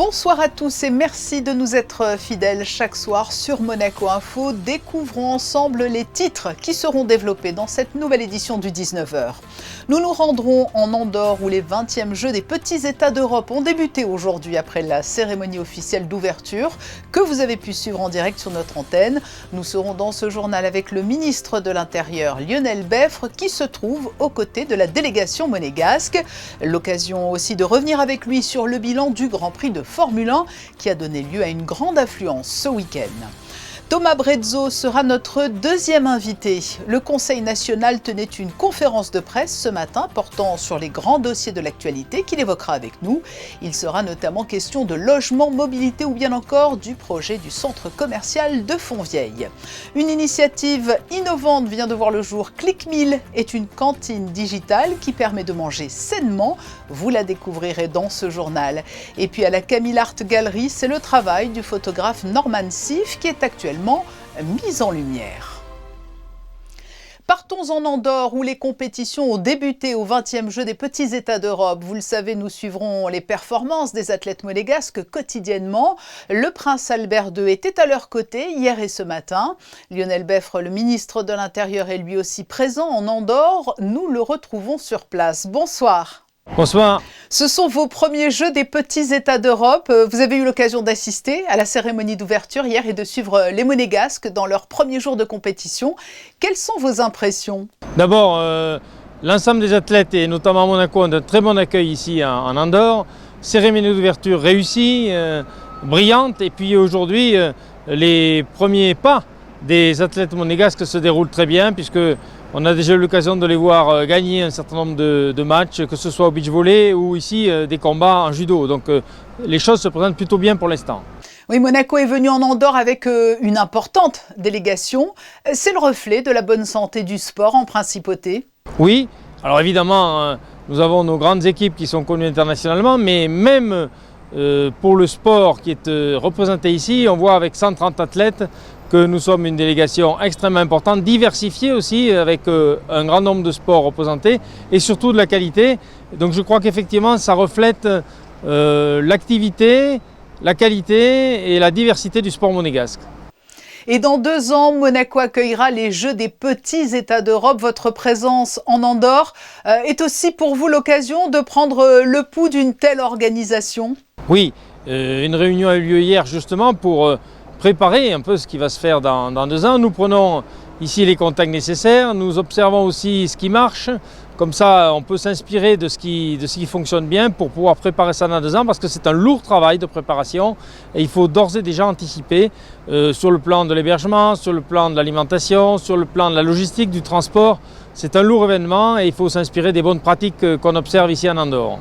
Bonsoir à tous et merci de nous être fidèles chaque soir sur Monaco Info. Découvrons ensemble les titres qui seront développés dans cette nouvelle édition du 19h. Nous nous rendrons en Andorre où les 20e Jeux des petits États d'Europe ont débuté aujourd'hui après la cérémonie officielle d'ouverture que vous avez pu suivre en direct sur notre antenne. Nous serons dans ce journal avec le ministre de l'Intérieur Lionel Beffre qui se trouve aux côtés de la délégation monégasque. L'occasion aussi de revenir avec lui sur le bilan du Grand Prix de Formule 1 qui a donné lieu à une grande affluence ce week-end. Thomas Brezzo sera notre deuxième invité. Le Conseil national tenait une conférence de presse ce matin portant sur les grands dossiers de l'actualité qu'il évoquera avec nous. Il sera notamment question de logement, mobilité ou bien encore du projet du centre commercial de Fontvieille. Une initiative innovante vient de voir le jour. ClickMeal est une cantine digitale qui permet de manger sainement. Vous la découvrirez dans ce journal. Et puis à la Camille Art Gallery, c'est le travail du photographe Norman Sif qui est actuellement mise en lumière. Partons en Andorre où les compétitions ont débuté au 20e Jeux des petits États d'Europe. Vous le savez, nous suivrons les performances des athlètes monégasques quotidiennement. Le prince Albert II était à leur côté hier et ce matin. Lionel Beffre, le ministre de l'Intérieur, est lui aussi présent en Andorre. Nous le retrouvons sur place. Bonsoir. Bonsoir. Ce sont vos premiers Jeux des petits États d'Europe. Vous avez eu l'occasion d'assister à la cérémonie d'ouverture hier et de suivre les Monégasques dans leur premier jour de compétition. Quelles sont vos impressions ? D'abord, l'ensemble des athlètes et notamment à Monaco ont un très bon accueil ici en Andorre. Cérémonie d'ouverture réussie, brillante. Et puis aujourd'hui, les premiers pas des athlètes monégasques se déroulent très bien puisque on a déjà eu l'occasion de les voir gagner un certain nombre de matchs, que ce soit au beach volley ou ici des combats en judo. Donc les choses se présentent plutôt bien pour l'instant. Oui, Monaco est venu en Andorre avec une importante délégation. C'est le reflet de la bonne santé du sport en principauté. Oui, alors évidemment, nous avons nos grandes équipes qui sont connues internationalement, mais même pour le sport qui est représenté ici, on voit avec 130 athlètes que nous sommes une délégation extrêmement importante, diversifiée aussi, avec un grand nombre de sports représentés et surtout de la qualité. Donc je crois qu'effectivement ça reflète l'activité, la qualité et la diversité du sport monégasque. Et dans 2 ans, Monaco accueillera les Jeux des petits États d'Europe. Votre présence en Andorre est aussi pour vous l'occasion de prendre le pouls d'une telle organisation ? Oui, une réunion a eu lieu hier justement pour préparer un peu ce qui va se faire dans 2 ans. Nous prenons ici les contacts nécessaires, nous observons aussi ce qui marche. Comme ça, on peut s'inspirer de ce qui fonctionne bien pour pouvoir préparer ça dans 2 ans parce que c'est un lourd travail de préparation et il faut d'ores et déjà anticiper sur le plan de l'hébergement, sur le plan de l'alimentation, sur le plan de la logistique, du transport. C'est un lourd événement et il faut s'inspirer des bonnes pratiques qu'on observe ici en Andorre.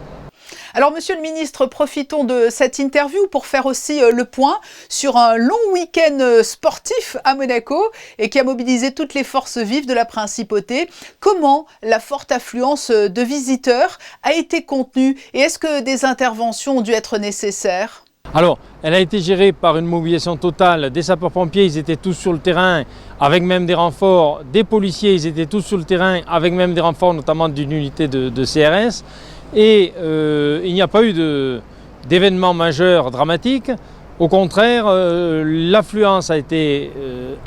Alors, monsieur le ministre, profitons de cette interview pour faire aussi le point sur un long week-end sportif à Monaco et qui a mobilisé toutes les forces vives de la principauté. Comment la forte affluence de visiteurs a été contenue et est-ce que des interventions ont dû être nécessaires ? Alors, elle a été gérée par une mobilisation totale des sapeurs-pompiers, ils étaient tous sur le terrain avec même des renforts, des policiers, ils étaient tous sur le terrain avec même des renforts, notamment d'une unité de CRS. Et il n'y a pas eu d'événements majeurs dramatiques. Au contraire, l'affluence a été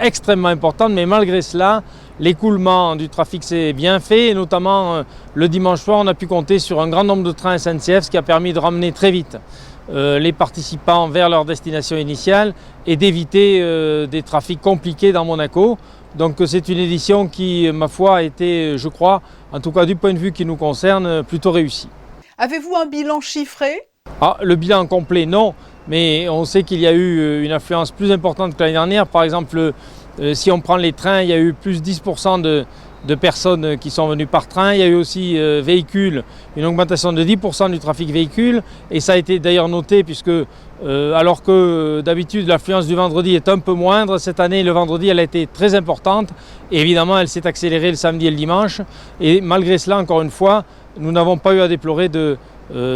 extrêmement importante, mais malgré cela, l'écoulement du trafic s'est bien fait. Et notamment, le dimanche soir, on a pu compter sur un grand nombre de trains SNCF, ce qui a permis de ramener très vite les participants vers leur destination initiale et d'éviter des trafics compliqués dans Monaco. Donc c'est une édition qui, ma foi, a été, je crois, en tout cas du point de vue qui nous concerne, plutôt réussie. Avez-vous un bilan chiffré ? Le bilan complet, non, mais on sait qu'il y a eu une affluence plus importante que l'année dernière. Par exemple, si on prend les trains, il y a eu plus 10% de personnes qui sont venues par train. Il y a eu aussi véhicules, une augmentation de 10% du trafic véhicule. Et ça a été d'ailleurs noté puisque alors que d'habitude l'affluence du vendredi est un peu moindre, cette année le vendredi elle a été très importante. Et évidemment elle s'est accélérée le samedi et le dimanche. Et malgré cela, encore une fois, nous n'avons pas eu à déplorer de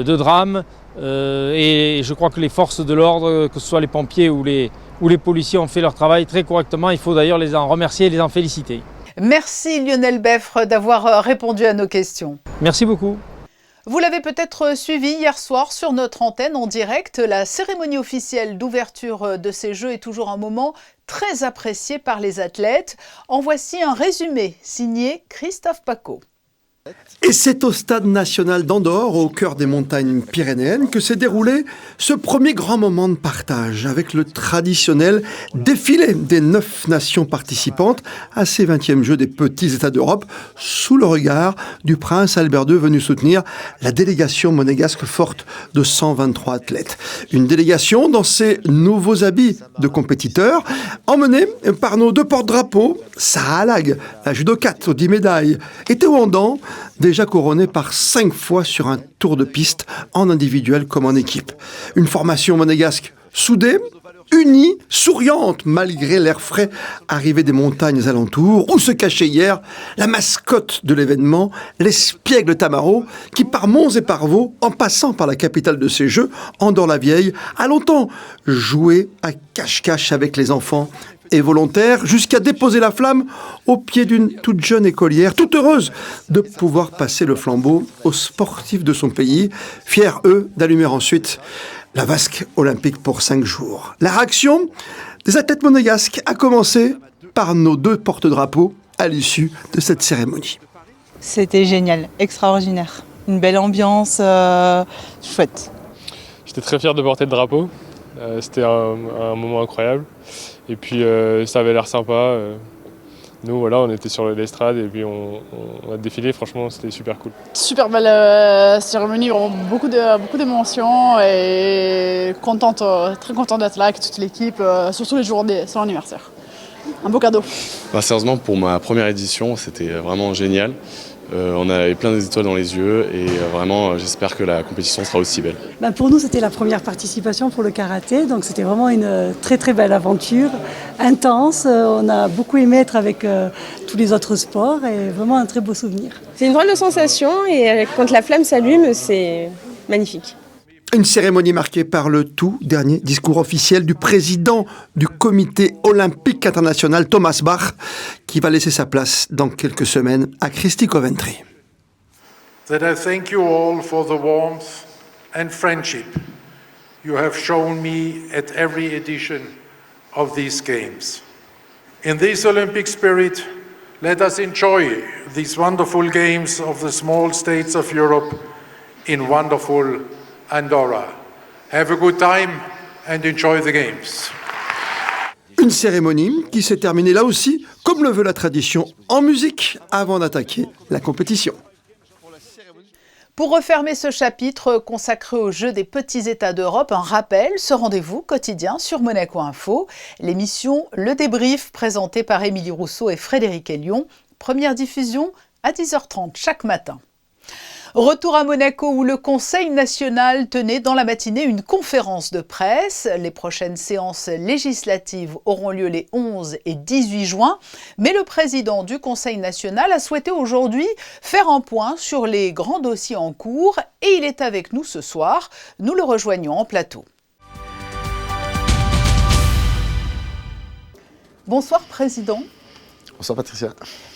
drame. Et je crois que les forces de l'ordre, que ce soit les pompiers ou les policiers, ont fait leur travail très correctement. Il faut d'ailleurs les en remercier et les en féliciter. Merci Lionel Beffre d'avoir répondu à nos questions. Merci beaucoup. Vous l'avez peut-être suivi hier soir sur notre antenne en direct. La cérémonie officielle d'ouverture de ces Jeux est toujours un moment très apprécié par les athlètes. En voici un résumé signé Christophe Pacaud. Et c'est au Stade national d'Andorre, au cœur des montagnes pyrénéennes, que s'est déroulé ce premier grand moment de partage, avec le traditionnel défilé des 9 nations participantes à ces 20e Jeux des petits États d'Europe, sous le regard du prince Albert II venu soutenir la délégation monégasque forte de 123 athlètes. Une délégation dans ses nouveaux habits de compétiteurs, emmenée par nos 2 porte-drapeaux, Sarah Halag, la judokate aux 10 médailles, et Théo Andan, déjà couronné par 5 fois sur un tour de piste, en individuel comme en équipe. Une formation monégasque soudée, unie, souriante, malgré l'air frais arrivé des montagnes alentours, où se cachait hier la mascotte de l'événement, l'espiègle Tamaro, qui par monts et par vaux, en passant par la capitale de ces Jeux, Andorre-la-Vieille, a longtemps joué à cache-cache avec les enfants et volontaire, jusqu'à déposer la flamme au pied d'une toute jeune écolière, toute heureuse de pouvoir passer le flambeau aux sportifs de son pays, fiers, eux, d'allumer ensuite la vasque olympique pour 5 jours. La réaction des athlètes monégasques a commencé par nos 2 porte-drapeaux à l'issue de cette cérémonie. C'était génial, extraordinaire. Une belle ambiance, chouette. J'étais très fier de porter le drapeau. C'était un moment incroyable. Et puis ça avait l'air sympa. Nous, voilà, on était sur l'estrade et puis on a défilé. Franchement, c'était super cool. Super belle cérémonie, vraiment beaucoup d'émotions et contente, très contente d'être là avec toute l'équipe, surtout les jours de son anniversaire. Un beau cadeau. Sérieusement, pour ma première édition, c'était vraiment génial. On avait plein d'étoiles dans les yeux et vraiment j'espère que la compétition sera aussi belle. Pour nous c'était la première participation pour le karaté, donc c'était vraiment une très très belle aventure, intense, on a beaucoup aimé être avec tous les autres sports et vraiment un très beau souvenir. C'est une drôle de sensation et quand la flamme s'allume c'est magnifique. Une cérémonie marquée par le tout dernier discours officiel du président du comité olympique international, Thomas Bach, qui va laisser sa place dans quelques semaines à Christy Coventry. That I thank you all for the warmth and friendship you have shown me at every edition of these games. In this Olympic spirit, let us enjoy these wonderful games of the small states of Europe in wonderful Andorra. Have a good time and enjoy the games. Une cérémonie qui s'est terminée là aussi, comme le veut la tradition, en musique, avant d'attaquer la compétition. Pour refermer ce chapitre consacré aux Jeux des petits États d'Europe, un rappel, ce rendez-vous quotidien sur Monaco Info, l'émission Le Débrief présentée par Émilie Rousseau et Frédéric Elion, première diffusion à 10h30 chaque matin. Retour à Monaco où le Conseil national tenait dans la matinée une conférence de presse. Les prochaines séances législatives auront lieu les 11 et 18 juin. Mais le président du Conseil national a souhaité aujourd'hui faire un point sur les grands dossiers en cours et il est avec nous ce soir. Nous le rejoignons en plateau. Bonsoir Président. Bonsoir Patricia.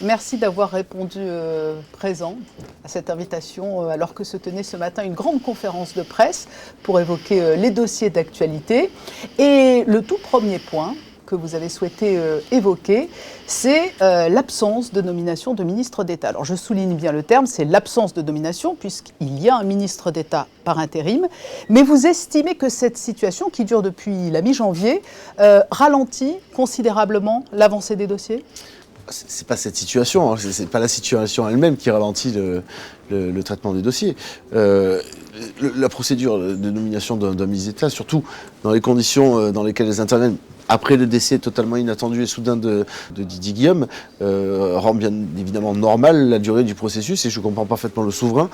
Merci d'avoir répondu présent à cette invitation alors que se tenait ce matin une grande conférence de presse pour évoquer les dossiers d'actualité. Et le tout premier point que vous avez souhaité évoquer, c'est l'absence de nomination de ministre d'État. Alors je souligne bien le terme, c'est l'absence de nomination puisqu'il y a un ministre d'État par intérim. Mais vous estimez que cette situation qui dure depuis la mi-janvier ralentit considérablement l'avancée des dossiers ? C'est pas cette situation, c'est pas la situation elle-même qui ralentit le traitement des dossiers. La procédure de nomination d'un ministre d'État, surtout dans les conditions dans lesquelles elles interviennent après le décès totalement inattendu et soudain de Didier Guillaume, rend bien évidemment normal la durée du processus et je comprends parfaitement le souverain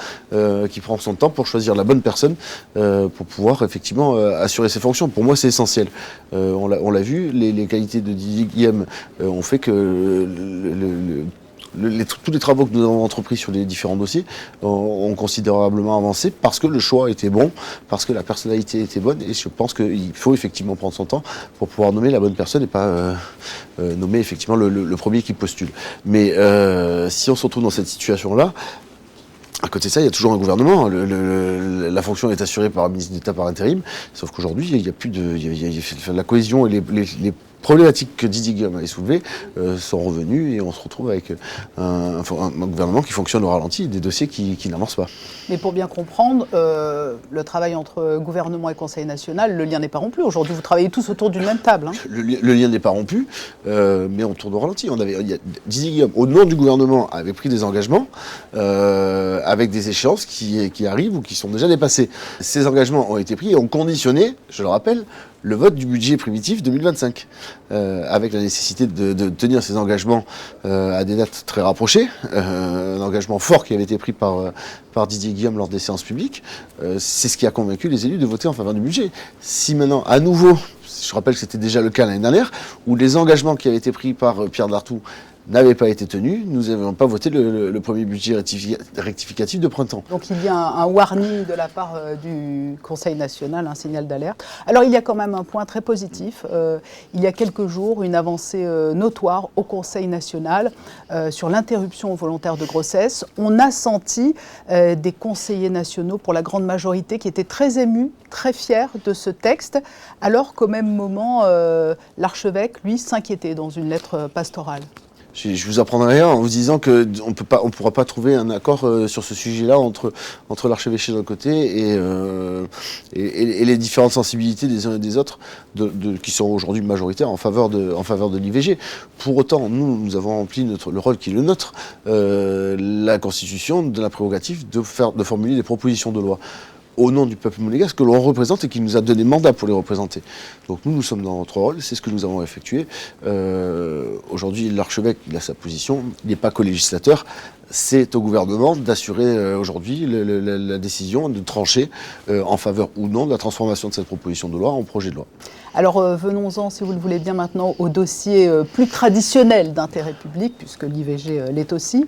qui prend son temps pour choisir la bonne personne pour pouvoir effectivement assurer ses fonctions. Pour moi, c'est essentiel. On l'a vu, les qualités de Didier Guillaume ont fait que tous les travaux que nous avons entrepris sur les différents dossiers ont considérablement avancé parce que le choix était bon, parce que la personnalité était bonne et je pense qu'il faut effectivement prendre son temps pour pouvoir nommer la bonne personne et pas nommer effectivement le premier qui postule. Mais si on se retrouve dans cette situation-là, À côté de ça, il y a toujours un gouvernement. La fonction est assurée par un ministre d'État par intérim, sauf qu'aujourd'hui, il n'y a plus de... la cohésion et les problématiques que Didier Guillaume avait soulevées sont revenues et on se retrouve avec un gouvernement qui fonctionne au ralenti et des dossiers qui n'avancent pas. Mais pour bien comprendre, le travail entre gouvernement et Conseil national, le lien n'est pas rompu. Aujourd'hui, vous travaillez tous autour d'une même table. Hein. Le lien n'est pas rompu, mais on tourne au ralenti. Didier Guillaume, au nom du gouvernement, avait pris des engagements avec des échéances qui arrivent ou qui sont déjà dépassées. Ces engagements ont été pris et ont conditionné, je le rappelle, le vote du budget primitif 2025, avec la nécessité de tenir ces engagements à des dates très rapprochées, un engagement fort qui avait été pris par Didier Guillaume lors des séances publiques, c'est ce qui a convaincu les élus de voter en faveur du budget. Si maintenant, à nouveau, je rappelle que c'était déjà le cas l'année dernière, où les engagements qui avaient été pris par Pierre Dartout n'avaient pas été tenus, nous n'avions pas voté le premier budget rectificatif de printemps. Donc il y a un warning de la part du Conseil national, un signal d'alerte. Alors il y a quand même un point très positif. Il y a quelques jours, une avancée notoire au Conseil national sur l'interruption volontaire de grossesse. On a senti des conseillers nationaux, pour la grande majorité, qui étaient très émus, très fiers de ce texte, alors qu'au même moment, l'archevêque, lui, s'inquiétait dans une lettre pastorale. Je vous apprendrai rien en vous disant qu'on ne pourra pas trouver un accord sur ce sujet-là entre l'archevêché d'un côté et les différentes sensibilités des uns et des autres qui sont aujourd'hui majoritaires en faveur de l'IVG. Pour autant, nous avons rempli le rôle qui est le nôtre. La Constitution donne la prérogative de formuler des propositions de loi au nom du peuple monégasque que l'on représente et qui nous a donné mandat pour les représenter. Donc nous sommes dans notre rôle, c'est ce que nous avons effectué. Aujourd'hui, l'archevêque, il a sa position, il n'est pas co-législateur. C'est au gouvernement d'assurer aujourd'hui la décision, de trancher en faveur ou non de la transformation de cette proposition de loi en projet de loi. Alors venons-en, si vous le voulez bien maintenant, au dossier plus traditionnel d'intérêt public, puisque l'IVG l'est aussi.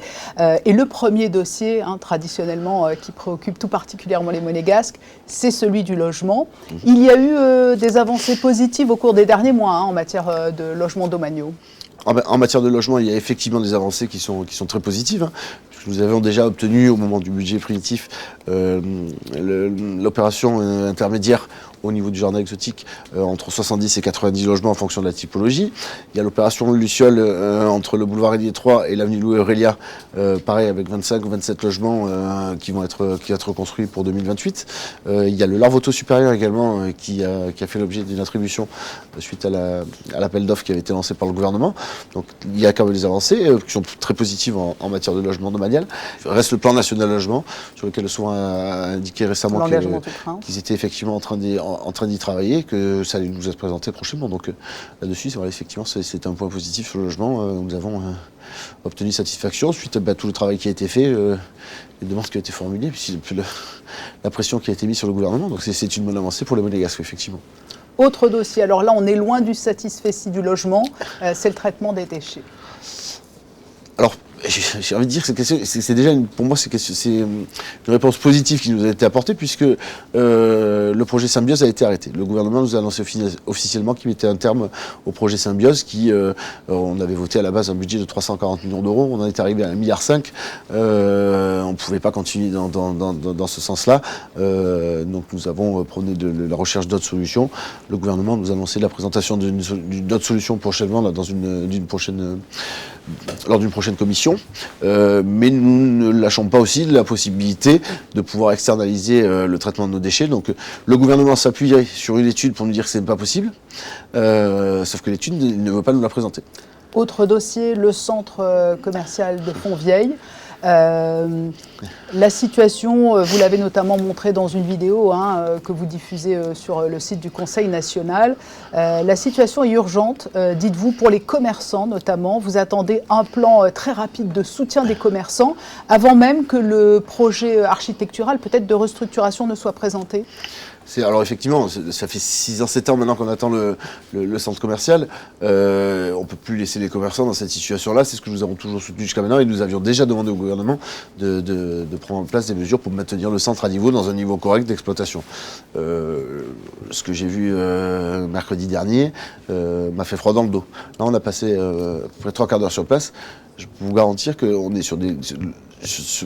Et le premier dossier, traditionnellement, qui préoccupe tout particulièrement les Monégasques, c'est celui du logement. Il y a eu des avancées positives au cours des derniers mois en matière de logement domaniaux. En matière de logement, il y a effectivement des avancées qui sont très positives. Nous avions déjà obtenu au moment du budget primitif l'opération intermédiaire au niveau du jardin exotique entre 70 et 90 logements en fonction de la typologie. Il y a l'opération Luciole entre le boulevard Hélier 3 et l'avenue Louis Aurélia, pareil avec 25 ou 27 logements qui vont être construits pour 2028. Il y a le Larvoto supérieur également qui a fait l'objet d'une attribution suite à l'appel d'offres qui avait été lancé par le gouvernement. Donc il y a quand même des avancées qui sont très positives en matière de logement domanial. Il reste le plan national logement sur lequel le soin a indiqué récemment qu'ils étaient effectivement en train d'y travailler, que ça allait nous être présenté prochainement. Donc là-dessus, effectivement, c'est un point positif sur le logement. Nous avons obtenu satisfaction suite à tout le travail qui a été fait, les demandes qui ont été formulées, puis la pression qui a été mise sur le gouvernement. Donc c'est une bonne avancée pour les Monégasques, effectivement. Autre dossier, alors là on est loin du satisfecit du logement, c'est le traitement des déchets. Alors, j'ai envie de dire que c'est déjà, pour moi, c'est une réponse positive qui nous a été apportée puisque le projet Symbiose a été arrêté. Le gouvernement nous a annoncé officiellement qu'il mettait un terme au projet Symbiose qui, on avait voté à la base un budget de 340 millions d'euros, on en est arrivé à 1,5 milliard. On ne pouvait pas continuer dans ce sens-là. Donc nous avons prôné de la recherche d'autres solutions. Le gouvernement nous a annoncé la présentation d'une autre solution prochainement lors d'une prochaine commission. Mais nous ne lâchons pas aussi la possibilité de pouvoir externaliser le traitement de nos déchets. Donc le gouvernement s'appuie sur une étude pour nous dire que ce n'est pas possible, sauf que l'étude ne veut pas nous la présenter. Autre dossier, le centre commercial de Fontvieille. La situation, vous l'avez notamment montré dans une vidéo que vous diffusez sur le site du Conseil national. La situation est urgente, dites-vous, pour les commerçants notamment. Vous attendez un plan très rapide de soutien des commerçants avant même que le projet architectural, peut-être de restructuration, ne soit présenté. Alors effectivement, ça fait 6 ans, 7 ans maintenant qu'on attend le centre commercial. On ne peut plus laisser les commerçants dans cette situation-là. C'est ce que nous avons toujours soutenu jusqu'à maintenant et nous avions déjà demandé au gouvernement de prendre en place des mesures pour maintenir le centre à niveau, dans un niveau correct d'exploitation. Ce que j'ai vu mercredi dernier m'a fait froid dans le dos. Là, on a passé à peu près 3 quarts d'heure sur place. je peux vous garantir qu'on est sur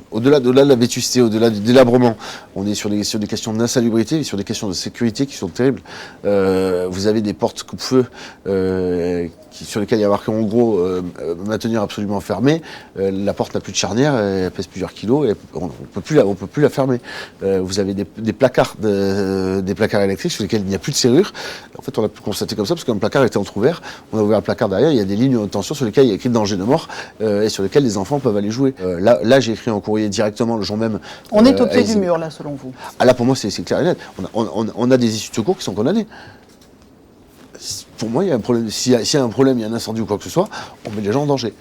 au-delà de la vétusté, au-delà du délabrement, on est sur des questions d'insalubrité et sur des questions de sécurité qui sont terribles. Vous avez des portes coupe-feu sur lesquelles il y a marqué en gros maintenir absolument fermée. La porte n'a plus de charnière, elle pèse plusieurs kilos et on peut plus la fermer. Vous avez des placards électriques sur lesquels il n'y a plus de serrure. En fait, on a pu constater comme ça parce qu'un placard était entrouvert. On a ouvert le placard derrière, il y a des lignes de tension sur lesquelles il y a écrit danger de mort et sur lesquelles les enfants peuvent aller jouer. Là, j'ai écrit un courrier directement le jour même. On est au pied du mur là, selon vous. Ah là, pour moi, c'est clair et net. On a des issues de secours qui sont condamnées. Pour moi, il y a un problème. S'il y a un problème, il y a un incendie ou quoi que ce soit, on met les gens en danger.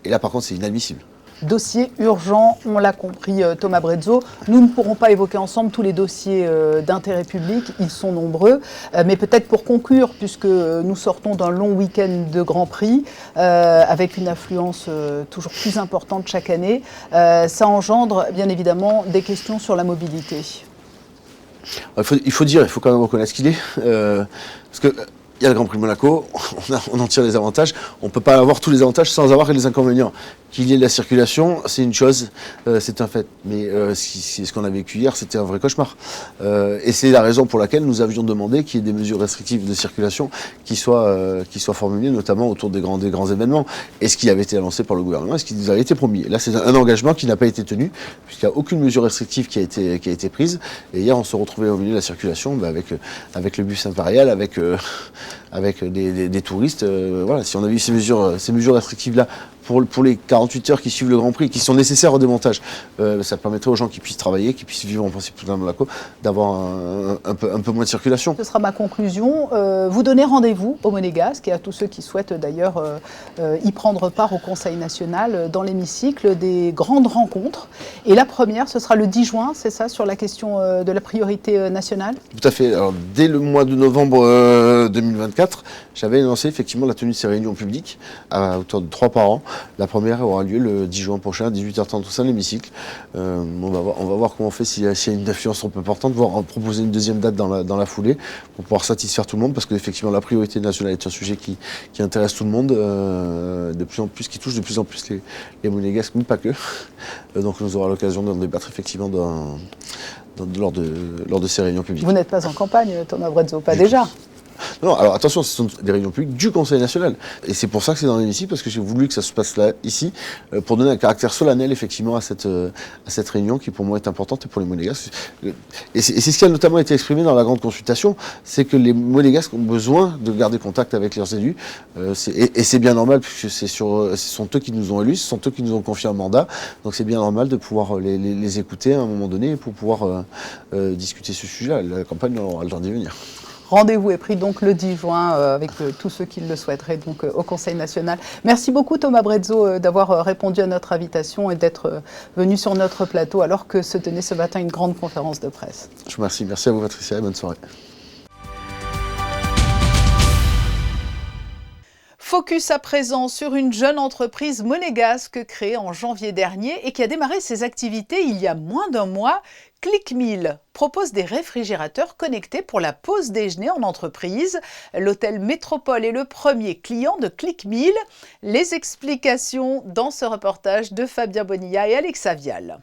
Et là, par contre, c'est inadmissible. Dossier urgent, on l'a compris, Thomas Brezzo. Nous ne pourrons pas évoquer ensemble tous les dossiers d'intérêt public, ils sont nombreux. Mais peut-être pour conclure, puisque nous sortons d'un long week-end de Grand Prix, avec une affluence toujours plus importante chaque année, ça engendre bien évidemment des questions sur la mobilité. Il faut quand même reconnaître ce qu'il est. Parce que il y a le Grand Prix de Monaco, on en tire les avantages. On ne peut pas avoir tous les avantages sans avoir les inconvénients. Qu'il y ait de la circulation, c'est une chose, c'est un fait. Mais ce qu'on a vécu hier, c'était un vrai cauchemar. Et c'est la raison pour laquelle nous avions demandé qu'il y ait des mesures restrictives de circulation qui soient formulées, notamment autour des grands événements. Et ce qui avait été annoncé par le gouvernement, et ce qui nous avait été promis. Et là, c'est un engagement qui n'a pas été tenu, puisqu'il n'y a aucune mesure restrictive qui a été prise. Et hier, on se retrouvait au milieu de la circulation avec le bus impérial, avec des touristes. Voilà, si on avait eu ces mesures restrictives-là pour les 48 heures qui suivent le Grand Prix, qui sont nécessaires au démontage, ça permettrait aux gens qui puissent travailler, qui puissent vivre en principe dans Monaco, d'avoir un peu moins de circulation. Ce sera ma conclusion. Vous donnez rendez-vous aux Monégasques et à tous ceux qui souhaitent d'ailleurs y prendre part au Conseil national dans l'hémicycle des grandes rencontres. Et la première, ce sera le 10 juin, c'est ça, sur la question de la priorité nationale ? Tout à fait. Alors, dès le mois de novembre 2024, j'avais annoncé effectivement la tenue de ces réunions publiques à hauteur de 3 par an. La première aura lieu le 10 juin prochain à 18h30 au sein de l'hémicycle. On va voir comment on fait s'il y a une affluence trop importante, voire proposer une deuxième date dans la foulée pour pouvoir satisfaire tout le monde, parce que effectivement la priorité nationale est un sujet qui intéresse tout le monde, de plus en plus, qui touche de plus en plus les Monégasques, mais pas que. Donc nous aurons l'occasion d'en débattre effectivement lors de ces réunions publiques. Vous n'êtes pas en campagne, Thomas Brezzo, pas déjà ? Non, alors attention, ce sont des réunions publiques du Conseil national. Et c'est pour ça que c'est dans l'hémicycle, parce que j'ai voulu que ça se passe là, ici, pour donner un caractère solennel, effectivement, à cette réunion qui, pour moi, est importante et pour les Monégasques. Et c'est ce qui a notamment été exprimé dans la grande consultation, c'est que les Monégasques ont besoin de garder contact avec leurs élus. Et c'est bien normal, puisque ce sont eux qui nous ont élus, ce sont eux qui nous ont confié un mandat. Donc c'est bien normal de pouvoir les écouter à un moment donné pour pouvoir discuter ce sujet-là. La campagne aura le temps d'y venir. Rendez-vous est pris donc le 10 juin avec tous ceux qui le souhaiteraient donc, au Conseil national. Merci beaucoup Thomas Brezzo d'avoir répondu à notre invitation et d'être venu sur notre plateau alors que se tenait ce matin une grande conférence de presse. Je vous remercie. Merci à vous Patricia et bonne soirée. Focus à présent sur une jeune entreprise monégasque créée en janvier dernier et qui a démarré ses activités il y a moins d'un mois. ClickMeal propose des réfrigérateurs connectés pour la pause déjeuner en entreprise. L'hôtel Métropole est le premier client de ClickMeal. Les explications dans ce reportage de Fabien Bonilla et Alexa Vial.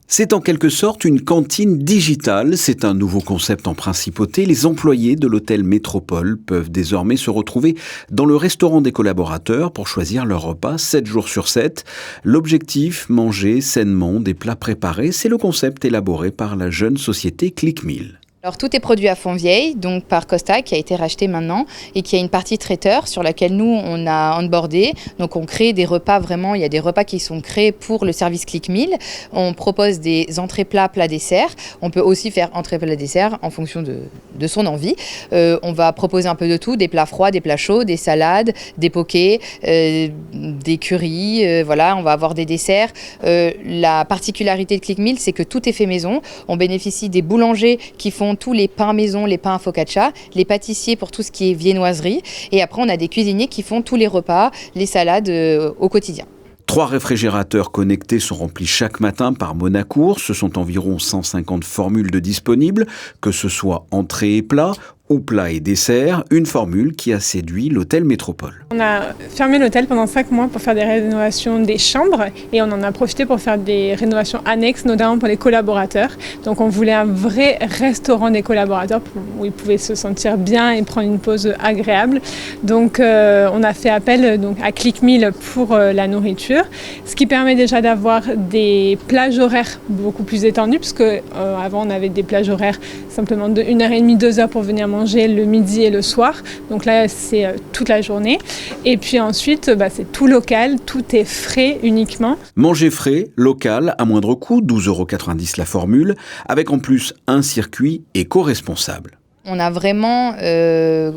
C'est en quelque sorte une cantine digitale. C'est un nouveau concept en principauté. Les employés de l'hôtel Métropole peuvent désormais se retrouver dans le restaurant des collaborateurs pour choisir leur repas 7 jours sur 7. L'objectif, manger sainement des plats préparés, c'est le concept élaboré par la jeune société ClickMeal. Alors tout est produit à Fontvieille, donc par Costa, qui a été racheté maintenant et qui a une partie traiteur sur laquelle nous on a onboardé. Donc on crée des repas vraiment, il y a des repas qui sont créés pour le service ClickMeal. On propose des entrées plats, plats desserts. On peut aussi faire entrée plat dessert en fonction de son envie. On va proposer un peu de tout, des plats froids, des plats chauds, des salades, des pokés, des currys. Voilà, on va avoir des desserts. La particularité de ClickMeal, c'est que tout est fait maison. On bénéficie des boulangers qui font tous les pains maison, les pains à focaccia, les pâtissiers pour tout ce qui est viennoiserie. Et après, on a des cuisiniers qui font tous les repas, les salades au quotidien. 3 réfrigérateurs connectés sont remplis chaque matin par Monacours. Ce sont environ 150 formules de disponibles, que ce soit entrée et plat Aux plats et desserts, une formule qui a séduit l'hôtel Métropole. On a fermé l'hôtel pendant 5 mois pour faire des rénovations des chambres et on en a profité pour faire des rénovations annexes, notamment pour les collaborateurs. Donc on voulait un vrai restaurant des collaborateurs où ils pouvaient se sentir bien et prendre une pause agréable. Donc on a fait appel à ClickMeal pour la nourriture, ce qui permet déjà d'avoir des plages horaires beaucoup plus étendues, puisque avant on avait des plages horaires simplement de 1h30, 2h pour venir manger le midi et le soir. Donc là c'est toute la journée. Et puis ensuite c'est tout local, tout est frais uniquement. Manger frais, local, à moindre coût, 12,90 € la formule, avec en plus un circuit éco-responsable. On a vraiment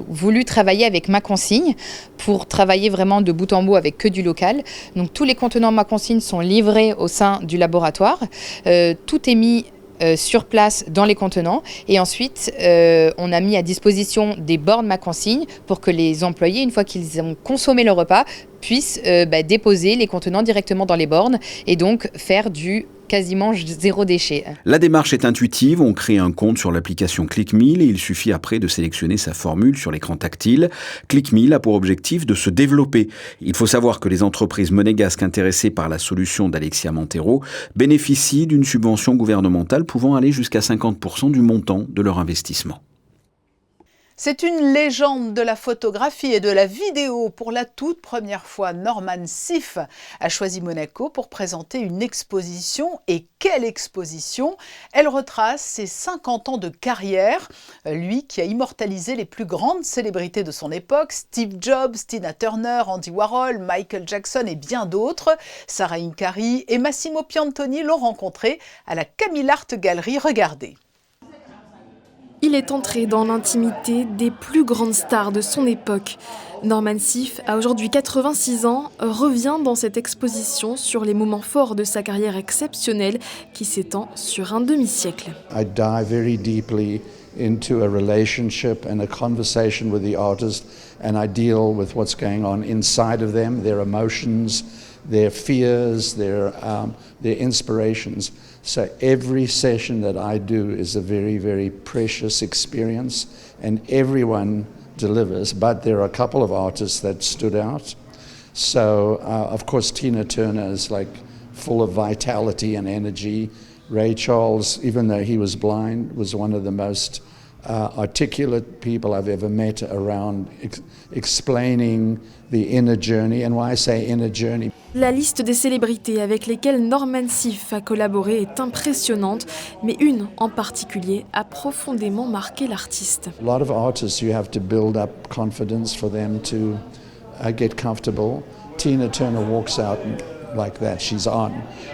voulu travailler avec Ma Consigne pour travailler vraiment de bout en bout avec que du local. Donc tous les contenants Ma Consigne sont livrés au sein du laboratoire. Tout est mis sur place dans les contenants et ensuite on a mis à disposition des bornes Ma Consigne pour que les employés, une fois qu'ils ont consommé leur repas, puissent déposer les contenants directement dans les bornes et donc faire du quasiment zéro déchet. La démarche est intuitive, on crée un compte sur l'application ClickMeal et il suffit après de sélectionner sa formule sur l'écran tactile. ClickMeal a pour objectif de se développer. Il faut savoir que les entreprises monégasques intéressées par la solution d'Alexia Montero bénéficient d'une subvention gouvernementale pouvant aller jusqu'à 50% du montant de leur investissement. C'est une légende de la photographie et de la vidéo. Pour la toute première fois, Norman Seeff a choisi Monaco pour présenter une exposition. Et quelle exposition! Elle retrace ses 50 ans de carrière. Lui qui a immortalisé les plus grandes célébrités de son époque, Steve Jobs, Tina Turner, Andy Warhol, Michael Jackson et bien d'autres. Sarah Hincari et Massimo Piantoni l'ont rencontré à la Camille Art Gallery. Regardez. Il est entré dans l'intimité des plus grandes stars de son époque. Norman Seeff a aujourd'hui 86 ans, revient dans cette exposition sur les moments forts de sa carrière exceptionnelle qui s'étend sur un demi-siècle. I dive very deeply into a relationship and a conversation with the artist and I deal with what's going on inside of them, their emotions, their fears, their inspirations. So every session that I do is a very, very precious experience and everyone delivers, but there are a couple of artists that stood out. So, of course, Tina Turner is like full of vitality and energy. Ray Charles, even though he was blind, was one of the most articulate people I've ever met around explaining the inner journey. And why I say inner journey? La liste des célébrités avec lesquelles Norman Seeff a collaboré est impressionnante, mais une en particulier a profondément marqué l'artiste. A lot of artists, you have to build up confidence for them to get comfortable. Tina Turner walks out like that, she's on,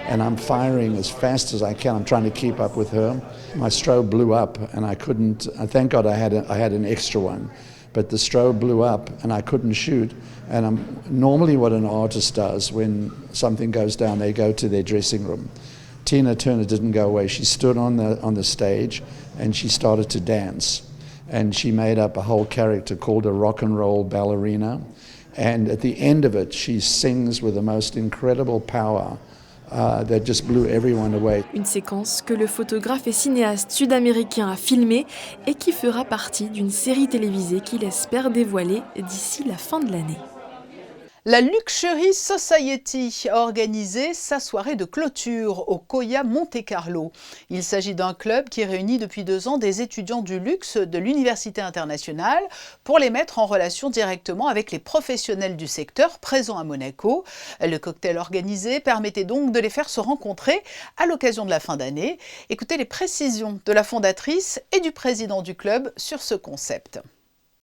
and I'm firing as fast as I can. I'm trying to keep up with her. My strobe blew up, and I couldn't. Thank God I had an extra one, but the strobe blew up, and I couldn't shoot. And normally, what an artist does when something goes down, they go to their dressing room. Tina Turner didn't go away. She stood on the stage, and she started to dance, and she made up a whole character called a rock and roll ballerina. And at the end of it, she sings with the most incredible power that just blew everyone away. Une séquence que le photographe et cinéaste sud-américain a filmée et qui fera partie d'une série télévisée qu'il espère dévoiler d'ici la fin de l'année. La Luxury Society a organisé sa soirée de clôture au Coya Monte-Carlo. Il s'agit d'un club qui réunit depuis 2 ans des étudiants du luxe de l'Université internationale pour les mettre en relation directement avec les professionnels du secteur présents à Monaco. Le cocktail organisé permettait donc de les faire se rencontrer à l'occasion de la fin d'année. Écoutez les précisions de la fondatrice et du président du club sur ce concept.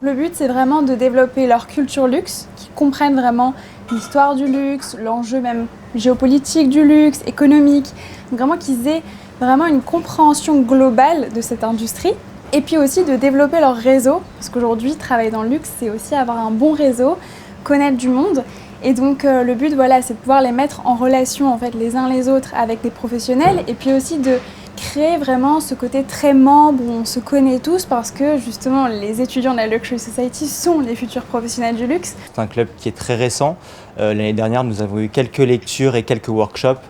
Le but, c'est vraiment de développer leur culture luxe, qu'ils comprennent vraiment l'histoire du luxe, l'enjeu même géopolitique du luxe, économique. Donc vraiment qu'ils aient vraiment une compréhension globale de cette industrie. Et puis aussi de développer leur réseau, parce qu'aujourd'hui, travailler dans le luxe, c'est aussi avoir un bon réseau, connaître du monde. Et donc le but, voilà, c'est de pouvoir les mettre en relation en fait, les uns les autres avec des professionnels, et puis aussi de créer vraiment ce côté très membre où on se connaît tous parce que justement les étudiants de la Luxury Society sont les futurs professionnels du luxe. C'est un club qui est très récent. L'année dernière, nous avons eu quelques lectures et quelques workshops.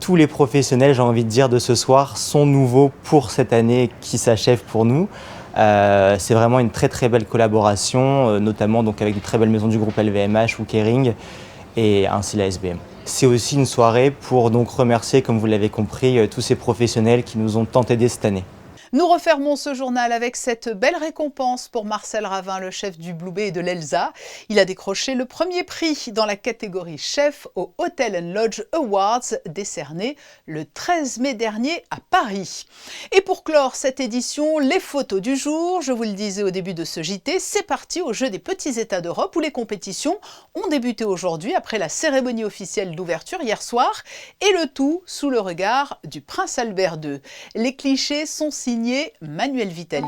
Tous les professionnels, j'ai envie de dire, de ce soir sont nouveaux pour cette année qui s'achève pour nous. C'est vraiment une très très belle collaboration, notamment donc avec de très belles maisons du groupe LVMH ou Kering et ainsi la SBM. C'est aussi une soirée pour donc remercier, comme vous l'avez compris, tous ces professionnels qui nous ont tant aidés cette année. Nous refermons ce journal avec cette belle récompense pour Marcel Ravin, le chef du Blue Bay et de l'Elsa. Il a décroché le premier prix dans la catégorie chef au Hotel & Lodge Awards, décerné le 13 mai dernier à Paris. Et pour clore cette édition, les photos du jour. Je vous le disais au début de ce JT, c'est parti au jeu des petits États d'Europe où les compétitions ont débuté aujourd'hui après la cérémonie officielle d'ouverture hier soir et le tout sous le regard du prince Albert II. Les clichés sont signés Manuel Vitali.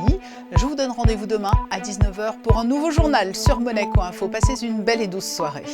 Je vous donne rendez-vous demain à 19h pour un nouveau journal sur Monaco Info. Passez une belle et douce soirée.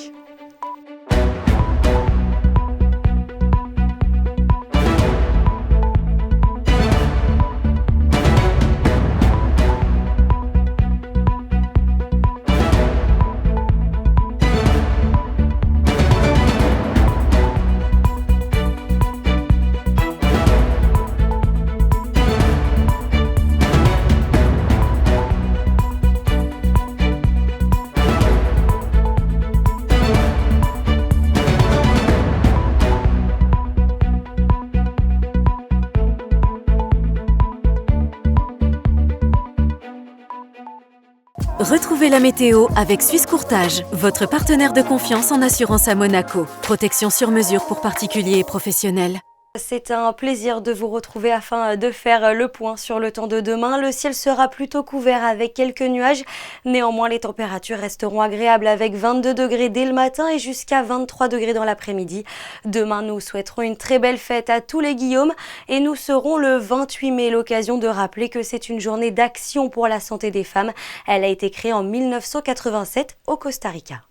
Retrouvez la météo avec Suisse Courtage, votre partenaire de confiance en assurance à Monaco. Protection sur mesure pour particuliers et professionnels. C'est un plaisir de vous retrouver afin de faire le point sur le temps de demain. Le ciel sera plutôt couvert avec quelques nuages. Néanmoins, les températures resteront agréables avec 22 degrés dès le matin et jusqu'à 23 degrés dans l'après-midi. Demain, nous souhaiterons une très belle fête à tous les Guillaume et nous serons le 28 mai. L'occasion de rappeler que c'est une journée d'action pour la santé des femmes. Elle a été créée en 1987 au Costa Rica.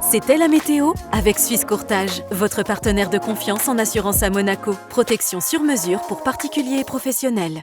C'était la météo avec Suisse Courtage, votre partenaire de confiance en assurance à Monaco. Protection sur mesure pour particuliers et professionnels.